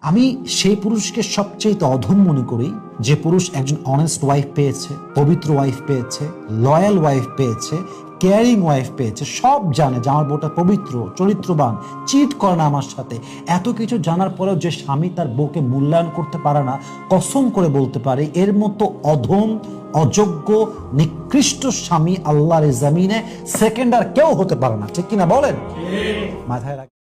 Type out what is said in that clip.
আমি সেই পুরুষকে সবচেয়ে অধম মনে করি যে পুরুষ একজন অনেস্ট ওয়াইফ পেয়েছে, পবিত্র ওয়াইফ পেয়েছে, লয়াল ওয়াইফ পেয়েছে, কেয়ারিং ওয়াইফ পেয়েছে, সব জানে যে আমার বউটা পবিত্র, চরিত্রবান, চিট করে না আমার সাথে। এত কিছু জানার পরেও যে স্বামী তার বউকে মূল্যায়ন করতে পারে না, কসম করে বলতে পারে এর মতো অধম, অযোগ্য, নিকৃষ্ট স্বামী আল্লাহর জমিনে সেকেন্ড আর কেউ হতে পারে না। ঠিক কিনা বলেন? মাথায় রাখ।